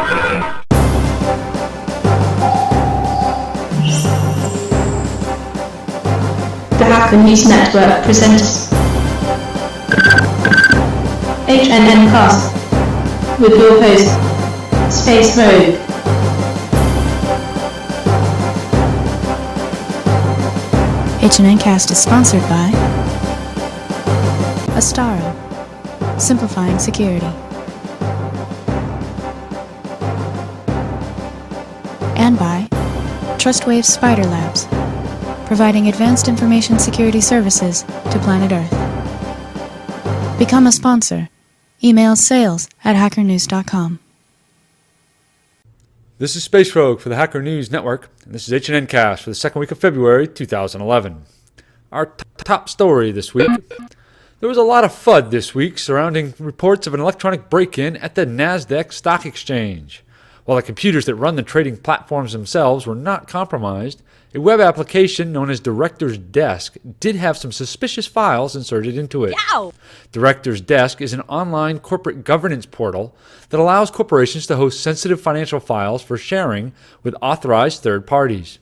The Hacker News Network presents HNN Cast with your host, Space Rogue. HNN Cast is sponsored by Astaro, simplifying security, and by TrustWave Spider Labs, providing advanced information security services to planet Earth. Become a sponsor. Email sales@hackernews.com. This is Space Rogue for the Hacker News Network, and this is HNN Cast for the second week of February 2011. Our top story this week. There was a lot of FUD this week surrounding reports of an electronic break-in at the NASDAQ stock exchange. While the computers that run the trading platforms themselves were not compromised, a web application known as Director's Desk did have some suspicious files inserted into it. Yow! Director's Desk is an online corporate governance portal that allows corporations to host sensitive financial files for sharing with authorized third parties.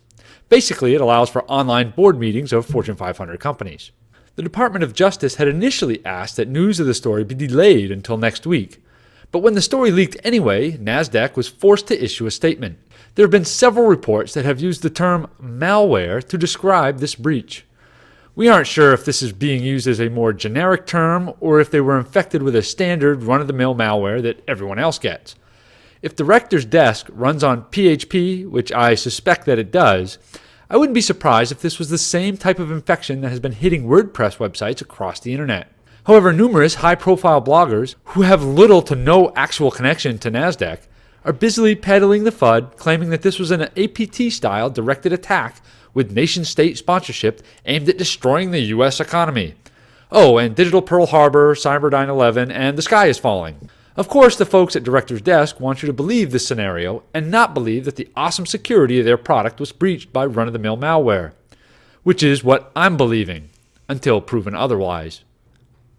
Basically, it allows for online board meetings of Fortune 500 companies. The Department of Justice had initially asked that news of the story be delayed until next week. But when the story leaked anyway, NASDAQ was forced to issue a statement. There have been several reports that have used the term malware to describe this breach. We aren't sure if this is being used as a more generic term or if they were infected with a standard run-of-the-mill malware that everyone else gets. If Director's Desk runs on PHP, which I suspect that it does, I wouldn't be surprised if this was the same type of infection that has been hitting WordPress websites across the internet. However, numerous high-profile bloggers who have little to no actual connection to NASDAQ are busily peddling the FUD, claiming that this was an APT-style directed attack with nation-state sponsorship aimed at destroying the U.S. economy. Oh, and Digital Pearl Harbor, Cyber 9/11, and the sky is falling. Of course, the folks at Director's Desk want you to believe this scenario and not believe that the awesome security of their product was breached by run-of-the-mill malware, which is what I'm believing, until proven otherwise.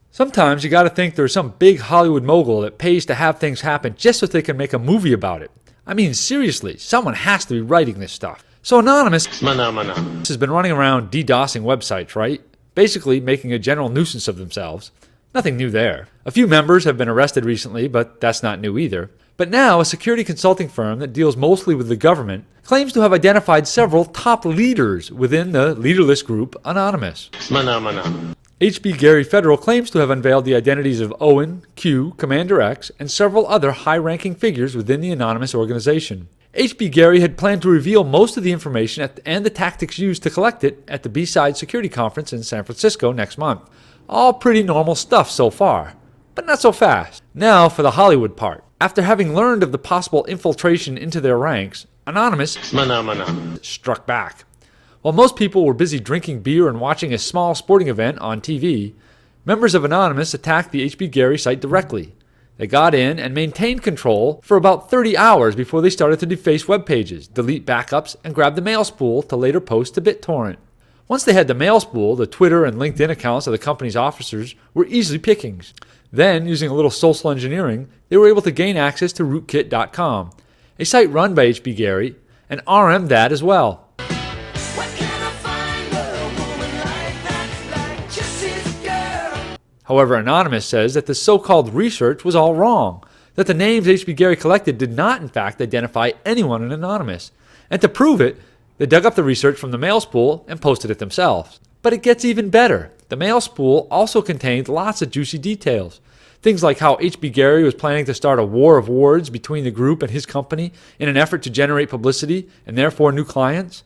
Sometimes you gotta think there's some big Hollywood mogul that pays to have things happen just so they can make a movie about it. I mean, seriously, someone has to be writing this stuff. So Anonymous has been running around DDoSing websites, right? Basically making a general nuisance of themselves. Nothing new there. A few members have been arrested recently, but that's not new either. But now a security consulting firm that deals mostly with the government claims to have identified several top leaders within the leaderless group Anonymous. HB Gary Federal claims to have unveiled the identities of Owen, Q, Commander X, and several other high-ranking figures within the Anonymous organization. HB Gary had planned to reveal most of the information and the tactics used to collect it at the B-Side Security Conference in San Francisco next month. All pretty normal stuff so far, but not so fast. Now for the Hollywood part. After having learned of the possible infiltration into their ranks, Anonymous struck back. While most people were busy drinking beer and watching a small sporting event on TV, members of Anonymous attacked the HB Gary site directly. They got in and maintained control for about 30 hours before they started to deface web pages, delete backups, and grab the mail spool to later post to BitTorrent. Once they had the mail spool, the Twitter and LinkedIn accounts of the company's officers were easily pickings. Then, using a little social engineering, they were able to gain access to rootkit.com, a site run by HB Gary, and RM that as well. However, Anonymous says that the so-called research was all wrong, that the names HB Gary collected did not in fact identify anyone in Anonymous, and to prove it, they dug up the research from the mail spool and posted it themselves. But it gets even better. The mail spool also contained lots of juicy details. Things like how HB Gary was planning to start a war of words between the group and his company in an effort to generate publicity and therefore new clients.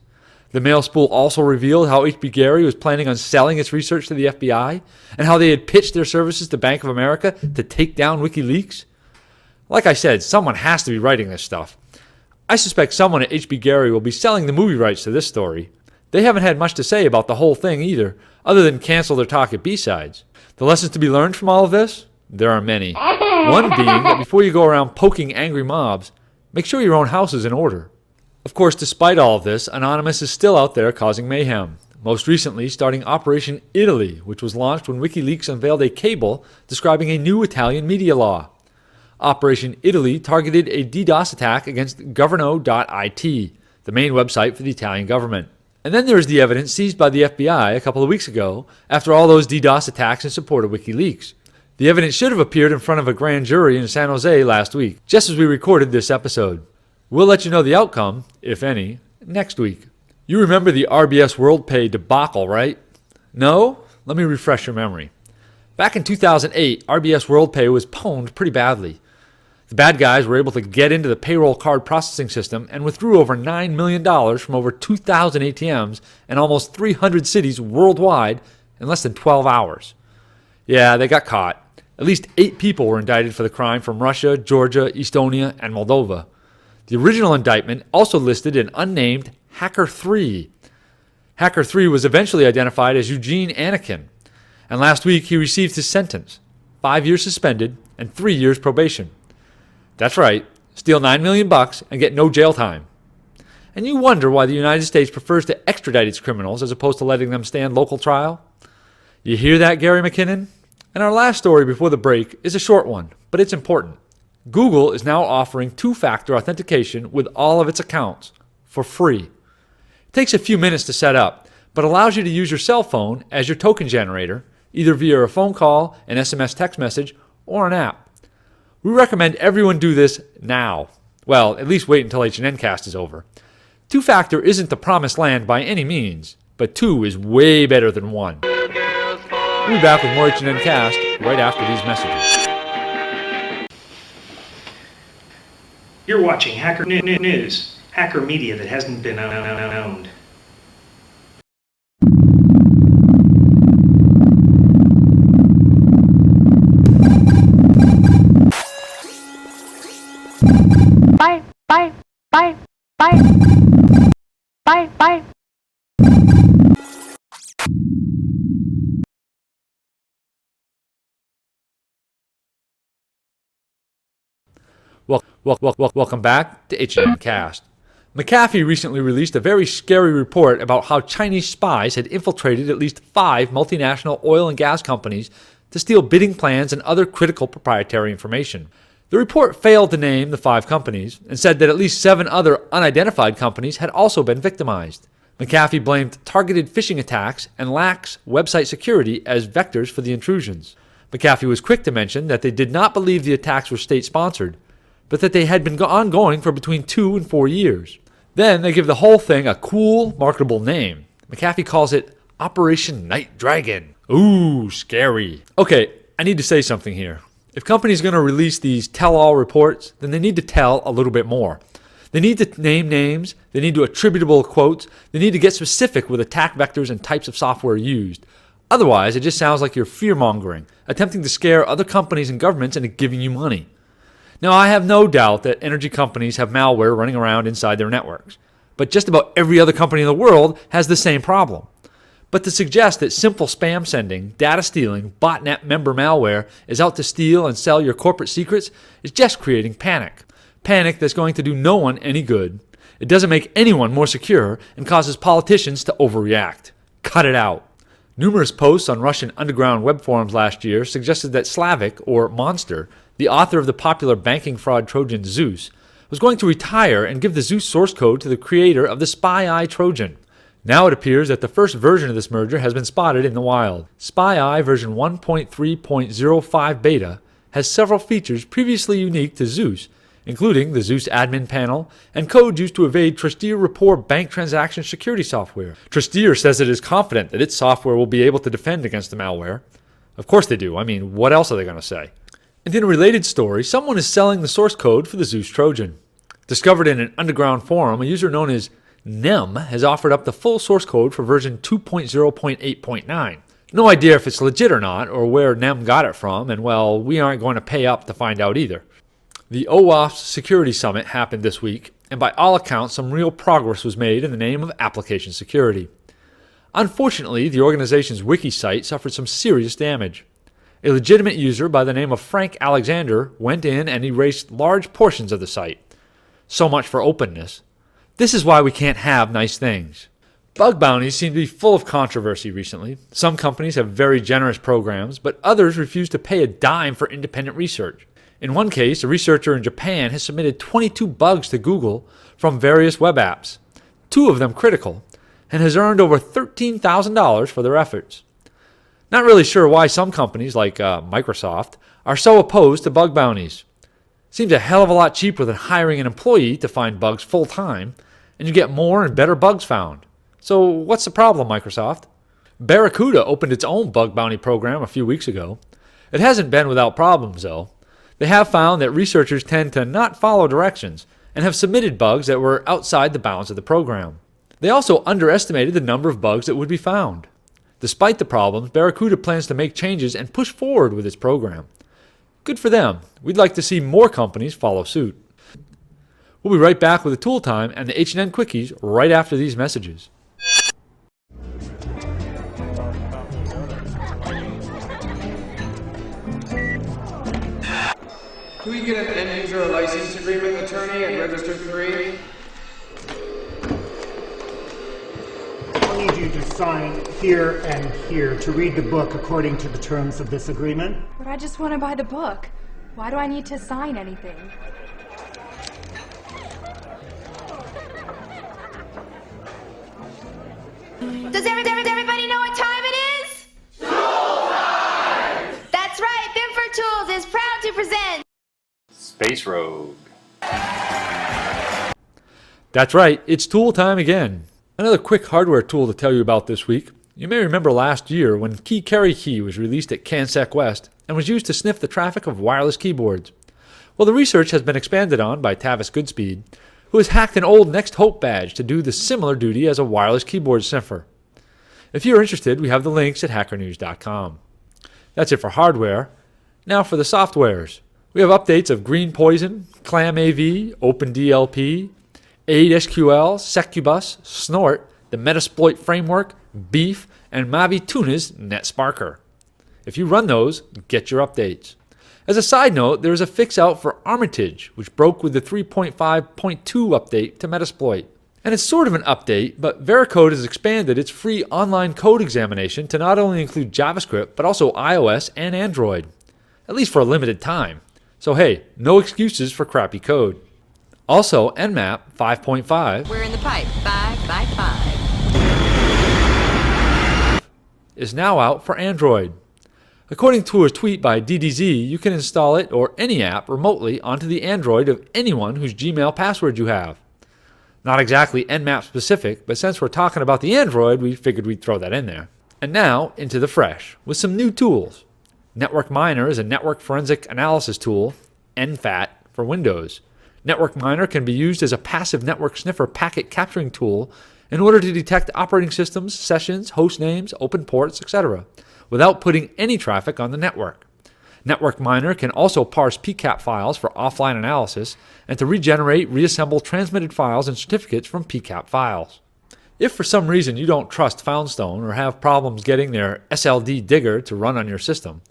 The mail spool also revealed how HB Gary was planning on selling its research to the FBI and how they had pitched their services to Bank of America to take down WikiLeaks. Like I said, someone has to be writing this stuff. I suspect someone at HB Gary will be selling the movie rights to this story. They haven't had much to say about the whole thing either, other than cancel their talk at B-Sides. The lessons to be learned from all of this? There are many. One being that before you go around poking angry mobs, make sure your own house is in order. Of course, despite all of this, Anonymous is still out there causing mayhem. Most recently, starting Operation Italy, which was launched when WikiLeaks unveiled a cable describing a new Italian media law. Operation Italy targeted a DDoS attack against Governo.it, the main website for the Italian government. And then there is the evidence seized by the FBI a couple of weeks ago after all those DDoS attacks in support of WikiLeaks. The evidence should have appeared in front of a grand jury in San Jose last week, just as we recorded this episode. We'll let you know the outcome, if any, next week. You remember the RBS WorldPay debacle, right? No? Let me refresh your memory. Back in 2008, RBS WorldPay was pwned pretty badly. The bad guys were able to get into the payroll card processing system and withdrew over $9 million from over 2,000 ATMs and almost 300 cities worldwide in less than 12 hours. Yeah, they got caught. At least 8 people were indicted for the crime from Russia, Georgia, Estonia, and Moldova. The original indictment also listed an unnamed Hacker 3. Hacker 3 was eventually identified as Eugene Anakin, and last week he received his sentence, 5 years suspended and 3 years probation. That's right, steal $9 million and get no jail time. And you wonder why the United States prefers to extradite its criminals as opposed to letting them stand local trial? You hear that, Gary McKinnon? And our last story before the break is a short one, but it's important. Google is now offering two-factor authentication with all of its accounts for free. It takes a few minutes to set up, but allows you to use your cell phone as your token generator, either via a phone call, an SMS text message, or an app. We recommend everyone do this now. Well, at least wait until H&N Cast is over. Two-factor isn't the promised land by any means, but 2 is way better than 1. We'll be back with more H&N Cast right after these messages. You're watching Hacker News, hacker media that hasn't been owned. Bye. Welcome back to H&N Cast. McAfee recently released a very scary report about how Chinese spies had infiltrated at least 5 multinational oil and gas companies to steal bidding plans and other critical proprietary information. The report failed to name the 5 companies and said that at least 7 other unidentified companies had also been victimized. McAfee blamed targeted phishing attacks and lax website security as vectors for the intrusions. McAfee was quick to mention that they did not believe the attacks were state-sponsored, but that they had been ongoing for between 2 and 4 years. Then they give the whole thing a cool, marketable name. McAfee calls it Operation Night Dragon. Ooh, scary. Okay, I need to say something here. If companies are going to release these tell-all reports, then they need to tell a little bit more. They need to name names, they need to attributable quotes, they need to get specific with attack vectors and types of software used. Otherwise, it just sounds like you're fear-mongering, attempting to scare other companies and governments into giving you money. Now, I have no doubt that energy companies have malware running around inside their networks, but just about every other company in the world has the same problem. But to suggest that simple spam sending, data stealing, botnet member malware is out to steal and sell your corporate secrets is just creating panic. Panic that's going to do no one any good. It doesn't make anyone more secure and causes politicians to overreact. Cut it out. Numerous posts on Russian underground web forums last year suggested that Slavic, or Monster, the author of the popular banking fraud Trojan ZeuS, was going to retire and give the ZeuS source code to the creator of the SpyEye Trojan. Now it appears that the first version of this merger has been spotted in the wild. SpyEye version 1.3.05 beta has several features previously unique to ZeuS, including the ZeuS admin panel and code used to evade Trustir Rapport bank transaction security software. Trustir says it is confident that its software will be able to defend against the malware. Of course they do. I mean, what else are they going to say? And in a related story, someone is selling the source code for the ZeuS Trojan. Discovered in an underground forum, a user known as Nem has offered up the full source code for version 2.0.8.9. No idea if it's legit or not, or where Nem got it from, and well, we aren't going to pay up to find out either. The OWASP Security Summit happened this week, and by all accounts, some real progress was made in the name of application security. Unfortunately, the organization's wiki site suffered some serious damage. A legitimate user by the name of Frank Alexander went in and erased large portions of the site. So much for openness. This is why we can't have nice things. Bug bounties seem to be full of controversy recently. Some companies have very generous programs, but others refuse to pay a dime for independent research. In one case, a researcher in Japan has submitted 22 bugs to Google from various web apps, 2 of them critical, and has earned over $13,000 for their efforts. Not really sure why some companies like Microsoft are so opposed to bug bounties. Seems a hell of a lot cheaper than hiring an employee to find bugs full-time, and you get more and better bugs found. So what's the problem, Microsoft? Veracode opened its own bug bounty program a few weeks ago. It hasn't been without problems, though. They have found that researchers tend to not follow directions and have submitted bugs that were outside the bounds of the program. They also underestimated the number of bugs that would be found. Despite the problems, Veracode plans to make changes and push forward with its program. Good for them. We'd like to see more companies follow suit. We'll be right back with the Tool Time and the H&N Quickies right after these messages. Can we get an end-user license agreement attorney and registered 3? I'll need you to sign here and here to read the book according to the terms of this agreement. But I just want to buy the book. Why do I need to sign anything? Does everybody know what time it is? Tool time! That's right, Bimfer Tools is proud to present Space Rogue. That's right, it's tool time again. Another quick hardware tool to tell you about this week. You may remember last year when KeyKeriKey was released at CanSec West and was used to sniff the traffic of wireless keyboards. Well, the research has been expanded on by Tavis Goodspeed, who has hacked an old Next Hope badge to do the similar duty as a wireless keyboard sniffer. If you're interested, we have the links at hackernews.com. That's it for hardware. Now for the softwares. We have updates of Green Poison, clamAV, openDLP, aidsql, seccubus, Snort, the Metasploit Framework, Beef, and Mavi Tuna's Netsparker. If you run those, get your updates. As a side note, there is a fix out for Armitage, which broke with the 3.5.2 update to Metasploit. And it's sort of an update, but Veracode has expanded its free online code examination to not only include JavaScript, but also iOS and Android, at least for a limited time. So hey, no excuses for crappy code. Also, Nmap 5.5 We're in the pipe, 5 by 5. is now out for Android. According to a tweet by DDZ, you can install it or any app remotely onto the Android of anyone whose Gmail password you have. Not exactly Nmap specific, but since we're talking about the Android, we figured we'd throw that in there. And now, into the fresh, with some new tools. Network Miner is a network forensic analysis tool, NFAT, for Windows. Network Miner can be used as a passive network sniffer packet capturing tool in order to detect operating systems, sessions, host names, open ports, etc., without putting any traffic on the network. Network Miner can also parse PCAP files for offline analysis and to regenerate, reassemble transmitted files and certificates from PCAP files. If for some reason you don't trust Foundstone or have problems getting their SLD digger to run on your system,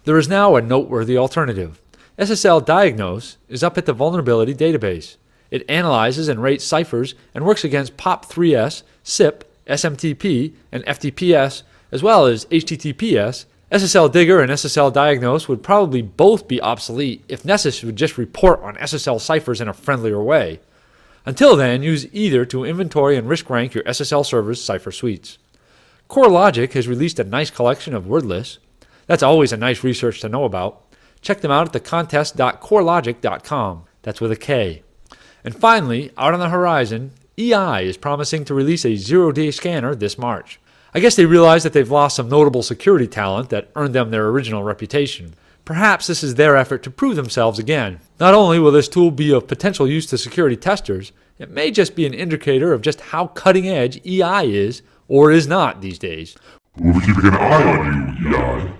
there is now a noteworthy alternative. SSL Diagnose is up at the vulnerability database. It analyzes and rates ciphers and works against POP3S, SIP, SMTP, and FTPS, as well as HTTPS. SSL Digger and SSL Diagnose would probably both be obsolete if Nessus would just report on SSL ciphers in a friendlier way. Until then, use either to inventory and risk rank your SSL server's cipher suites. KoreLogic has released a nice collection of word lists. That's always a nice research to know about. Check them out at the contest.korelogic.com. That's with a K. And finally, out on the horizon, eEye is promising to release a zero-day scanner this March. I guess they realize that they've lost some notable security talent that earned them their original reputation. Perhaps this is their effort to prove themselves again. Not only will this tool be of potential use to security testers, it may just be an indicator of just how cutting-edge eEye is or is not these days. We'll be keeping an eye on you, eEye.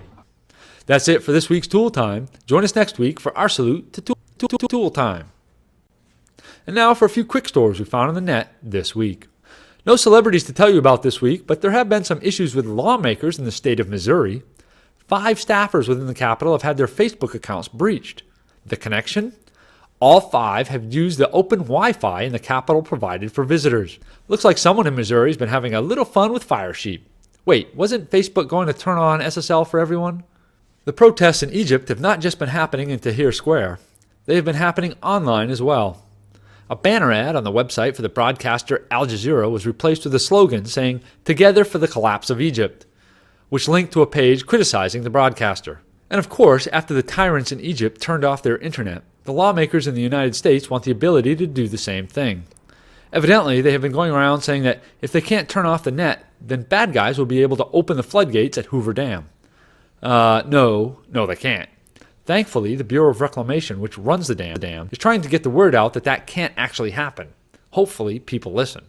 That's it for this week's Tool Time. Join us next week for our salute to Tool Time. And now for a few quick stories we found on the net this week. No celebrities to tell you about this week, but there have been some issues with lawmakers in the state of Missouri. 5 staffers within the Capitol have had their Facebook accounts breached. The connection? All 5 have used the open Wi-Fi in the Capitol provided for visitors. Looks like someone in Missouri has been having a little fun with Fire Sheep. Wait, wasn't Facebook going to turn on SSL for everyone? The protests in Egypt have not just been happening in Tahrir Square. They have been happening online as well. A banner ad on the website for the broadcaster Al Jazeera was replaced with a slogan saying, "Together for the collapse of Egypt," which linked to a page criticizing the broadcaster. And of course, after the tyrants in Egypt turned off their internet, the lawmakers in the United States want the ability to do the same thing. Evidently, they have been going around saying that if they can't turn off the net, then bad guys will be able to open the floodgates at Hoover Dam. No, they can't. Thankfully, the Bureau of Reclamation, which runs the dam, is trying to get the word out that that can't actually happen. Hopefully, people listen.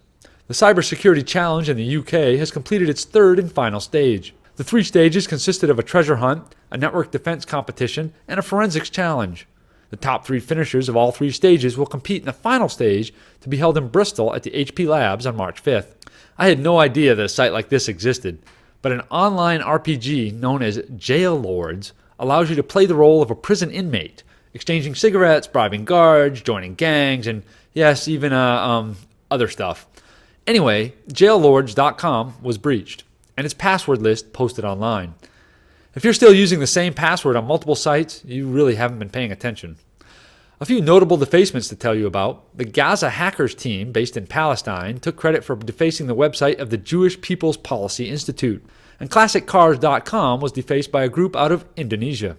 The cybersecurity challenge in the UK has completed its third and final stage. The 3 stages consisted of a treasure hunt, a network defense competition, and a forensics challenge. The top 3 finishers of all 3 stages will compete in the final stage to be held in Bristol at the HP Labs on March 5th. I had no idea that a site like this existed, but an online RPG known as Jail Lords allows you to play the role of a prison inmate, exchanging cigarettes, bribing guards, joining gangs, and yes, even other stuff. Anyway, jaillords.com was breached, and its password list posted online. If you're still using the same password on multiple sites, you really haven't been paying attention. A few notable defacements to tell you about. The Gaza hackers team, based in Palestine, took credit for defacing the website of the Jewish People's Policy Institute. And ClassicCars.com was defaced by a group out of Indonesia.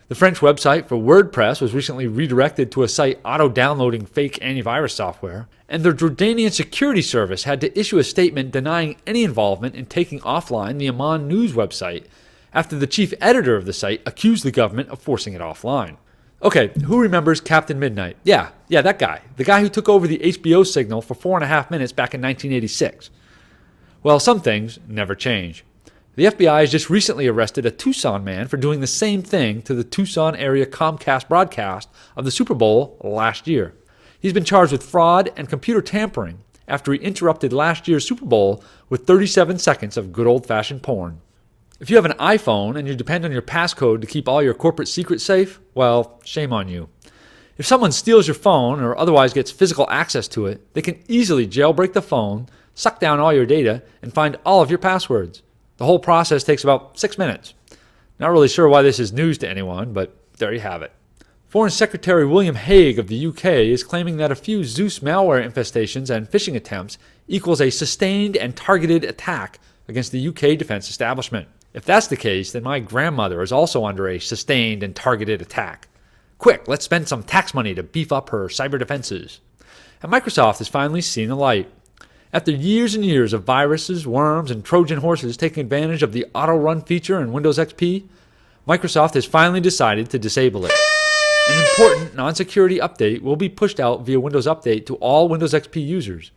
The French website for WordPress was recently redirected to a site auto-downloading fake antivirus software. And the Jordanian security service had to issue a statement denying any involvement in taking offline the Amman News website after the chief editor of the site accused the government of forcing it offline. Okay, who remembers Captain Midnight? Yeah, that guy. The guy who took over the HBO signal for 4.5 minutes back in 1986. Well, some things never change. The FBI has just recently arrested a Tucson man for doing the same thing to the Tucson area Comcast broadcast of the Super Bowl last year. He's been charged with fraud and computer tampering after he interrupted last year's Super Bowl with 37 seconds of good old-fashioned porn. If you have an iPhone and you depend on your passcode to keep all your corporate secrets safe, well, shame on you. If someone steals your phone or otherwise gets physical access to it, they can easily jailbreak the phone, suck down all your data, and find all of your passwords. The whole process takes about 6 minutes. Not really sure why this is news to anyone, but there you have it. Foreign Secretary William Hague of the UK is claiming that a few ZeuS malware infestations and phishing attempts equals a sustained and targeted attack against the UK defense establishment. If that's the case, then my grandmother is also under a sustained and targeted attack. Quick, let's spend some tax money to beef up her cyber defenses. And Microsoft has finally seen the light. After years and years of viruses, worms, and Trojan horses taking advantage of the auto-run feature in Windows XP, Microsoft has finally decided to disable it. An important non-security update will be pushed out via Windows Update to all Windows XP users.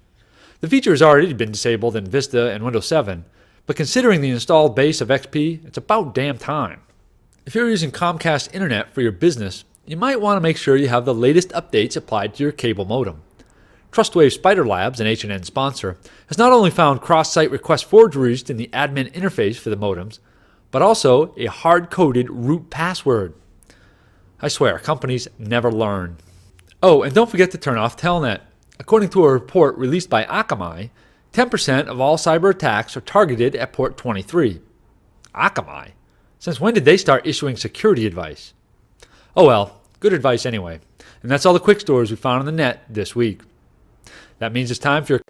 The feature has already been disabled in Vista and Windows 7, but considering the installed base of XP, it's about damn time. If you're using Comcast Internet for your business, you might want to make sure you have the latest updates applied to your cable modem. Trustwave Spider Labs, an H&N sponsor, has not only found cross-site request forgeries in the admin interface for the modems, but also a hard-coded root password. I swear, companies never learn. Oh, and don't forget to turn off Telnet. According to a report released by Akamai, 10% of all cyber attacks are targeted at port 23. Akamai? Since when did they start issuing security advice? Oh well, good advice anyway. And that's all the quick stories we found on the net this week. That means it's time for your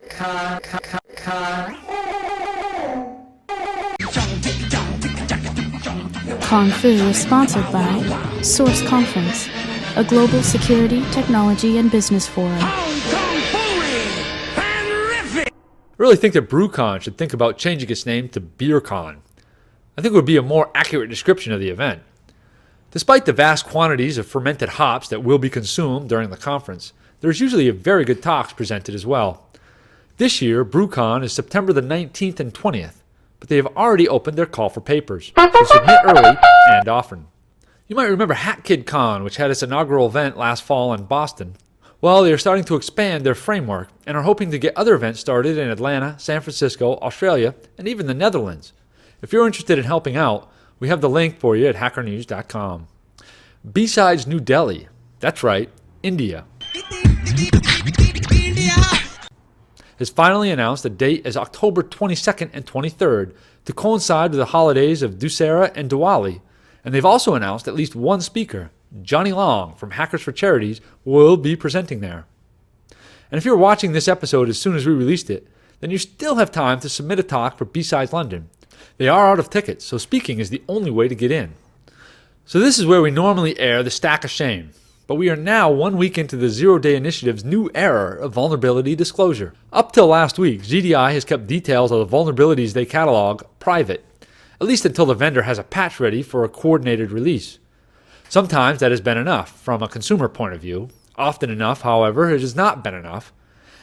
Kung Fu is sponsored by Source Conference, a global security, technology, and business forum. I really think that BrewCon should think about changing its name to BeerCon. I think it would be a more accurate description of the event. Despite the vast quantities of fermented hops that will be consumed during the conference, there's usually a very good talks presented as well. This year, BrewCon is September the 19th and 20th, but they have already opened their call for papers, so submit early and often. You might remember HackKidCon, which had its inaugural event last fall in Boston. Well, they are starting to expand their framework and are hoping to get other events started in Atlanta, San Francisco, Australia, and even the Netherlands. If you're interested in helping out, we have the link for you at hackernews.com. Besides New Delhi, that's right, India, has finally announced a date as October 22nd and 23rd to coincide with the holidays of Dussehra and Diwali, And they've also announced at least one speaker, Johnny Long from Hackers for Charities, will be presenting there. And if you're watching this episode as soon as we released it, then you still have time to submit a talk for B-Sides London. They are out of tickets, so speaking is the only way to get in. So this is where we normally air the Stack of Shame, but we are now 1 week into the Zero Day Initiative's new era of vulnerability disclosure. Up till last week, ZDI has kept details of the vulnerabilities they catalog private, at least until the vendor has a patch ready for a coordinated release. Sometimes that has been enough from a consumer point of view. Often enough, however, it has not been enough,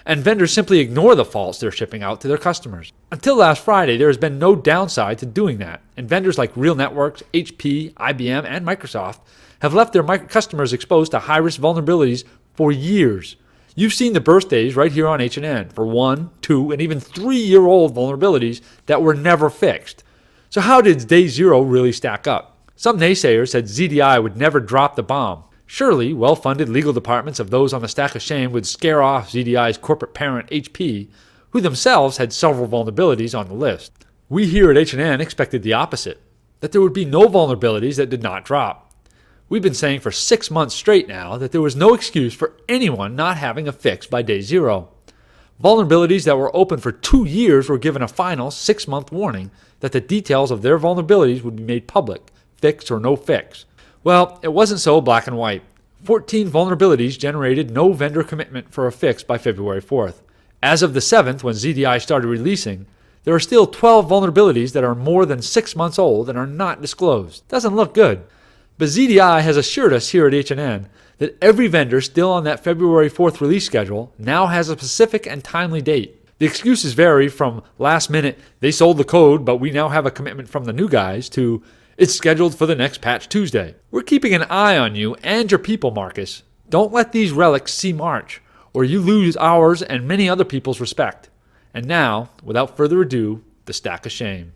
and vendors simply ignore the faults they're shipping out to their customers. Until last Friday, there has been no downside to doing that, and vendors like Real Networks, HP, IBM, and Microsoft have left their customers exposed to high-risk vulnerabilities for years. You've seen the birthdays right here on H&N for 1, 2, and even 3-year-old vulnerabilities that were never fixed. So how did Day Zero really stack up? Some naysayers said ZDI would never drop the bomb. Surely, well-funded legal departments of those on the Stack of Shame would scare off ZDI's corporate parent HP, who themselves had several vulnerabilities on the list. We here at H&N expected the opposite, that there would be no vulnerabilities that did not drop. We've been saying for 6 months straight now that there was no excuse for anyone not having a fix by Day Zero. Vulnerabilities that were open for 2 years were given a final 6-month warning that the details of their vulnerabilities would be made public, fix or no fix. Well, it wasn't so black and white. 14 vulnerabilities generated no vendor commitment for a fix by February 4th. As of the 7th, when ZDI started releasing, there are still 12 vulnerabilities that are more than 6 months old and are not disclosed. Doesn't look good. But ZDI has assured us here at H&N that every vendor still on that February 4th release schedule now has a specific and timely date. The excuses vary from last minute, they sold the code but we now have a commitment from the new guys, to it's scheduled for the next patch Tuesday. We're keeping an eye on you and your people, Marcus. Don't let these relics see March, or you lose ours and many other people's respect. And now, without further ado, the Stack of Shame.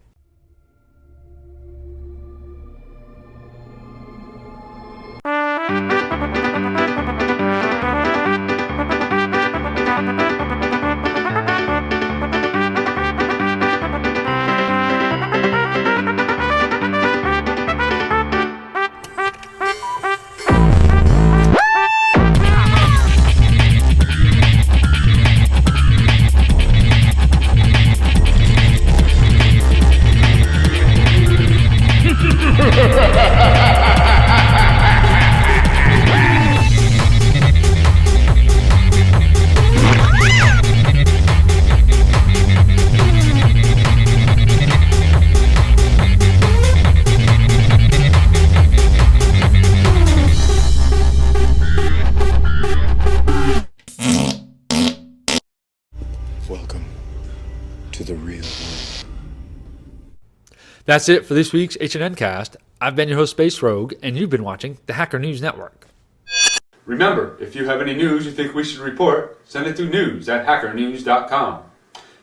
Welcome to the real world. That's it for this week's H&N Cast. I've been your host, Space Rogue, and you've been watching the Hacker News Network. Remember, if you have any news you think we should report, send it to news@hackernews.com.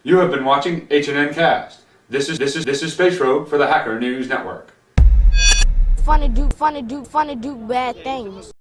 You have been watching H&N Cast. This is Space Rogue for the Hacker News Network. Fun to do bad things.